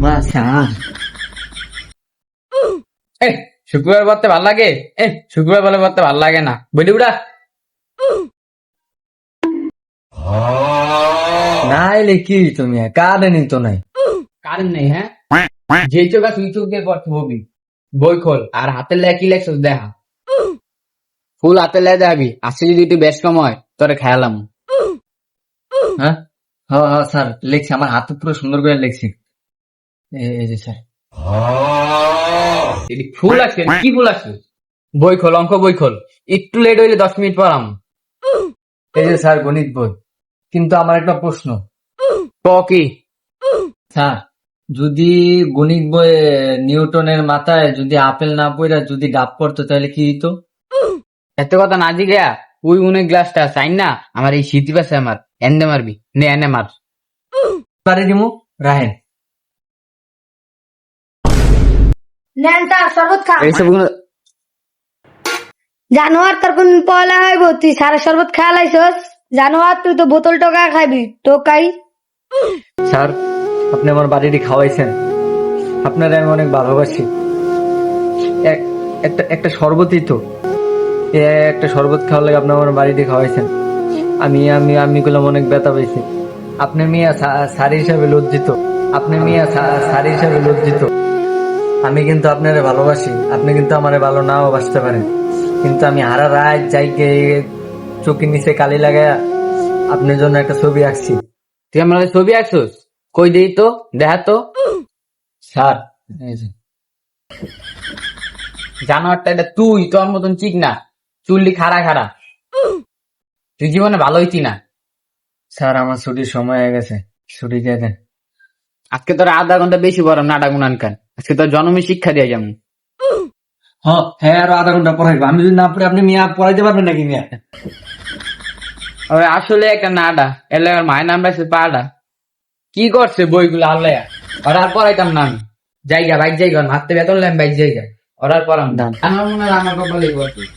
মা স্যার শুক্রবার পড়তে ভাল লাগে? শুক্রবার বলে পড়তে ভাল লাগে না, বলি উড়া। না এলে কি তুমি কারেন্ট তো নাই। কারেন্ট নেই? হ্যাঁ, যে চোখ আছে ওই চোখ দিয়ে পড়তে হবি। বই খোল আর হাতের লেখা কি লেখছ দেখা। ফুল হাতের লেখা দেখাবি, আজকে যদি একটু বেশ কম হয় তোরে খেয়ালাম। হ্যাঁ হ্যাঁ হ্যাঁ স্যার লিখছি, আমার হাতে পুরো সুন্দর করে লিখছি। এই যে স্যার। ফুল আছে কি ফুল আছে? বই খোল, অঙ্ক বই খোল, একটু লেট হইলে 10 মিনিট পড়াম। এই যে স্যার গণিত বই। কিন্তু আমার একটা প্রশ্ন। ক কি? স্যার যদি গণিত বই নিউটনের মাথায় যদি আপেল না পড়া যদি ডাব পড়তো তাহলে কি হইতো? এত কথা না জিগা, ওই উনে গ্লাসটা চাই না আমার এই শীতি পাশে আমার এনে মারবি নে এনে মার। পারি দিমু রাহেন। নেন তা শরবত খা। এইসব জানোয়ার তোর কোন পয়লা হইব, তুই সারা শরবত খাওয়া লাইছস। জানোয়ার তুই তো বোতল টোকা খাবি টোকাই। স্যার আপনি আমার বাড়িটি খাওয়াইছেন, আপনারা আমি অনেক ভালোবাসি। একটা একটা শরবতই তো, একটা শরবত খাওয়ার লাগে আপনি আমার বাড়িতে খাওয়াইছেন। আমি আমি আমি গুলাম অনেক ব্যথা পেয়েছি। আপনি মিয়া স্যার হিসাবে লজ্জিত, আপনি মিয়া স্যার হিসাবে লজ্জিত। আমি কিন্তু আপনারে ভালোবাসি, আপনি কিন্তু আমারে ভালো নাও বাসতে পারেন, কিন্তু আমি হারা রাত যাইকে চোখের নিচে কালি লাগায় আপনার জন্য একটা ছবি আঁকছি। তুই আমার ছবি আঁকছস? কই দেই তো, দেখা তো। স্যার এই যে। জানোয়ারটা এটা তুই, তোর মতন চিক না, চুল্লি খাড়া খাড়া। তুই জীবনে ভালো হইতি না। স্যার আমার ছুটির সময় হয়ে গেছে, ছুটি দিয়ে দেন। আজকে তোর আধা ঘন্টা বেশি পড়াম নাটা গুনান খান, আজকে তোর জন্মে শিক্ষা দিয়ে যেমন। হ্যাঁ আরো আধা ঘন্টা পড়াইবো, আমি যদি না পড়ে আপনি মিয়া পড়াইতে পারবেন নাকি মিয়া? আসলে একটা নাডা এলাকার মায়ের নাম রাখছে পাডা। কি করছে বইগুলো আল্লাহ, ওরা আর পড়াইতাম না আমি। জায়গা বাইক জায়গা মারতে বেতন লাম বাইক জায়গা, ওরা আর পড়াম না। আমার মনে হয় আমার কপালে করছে।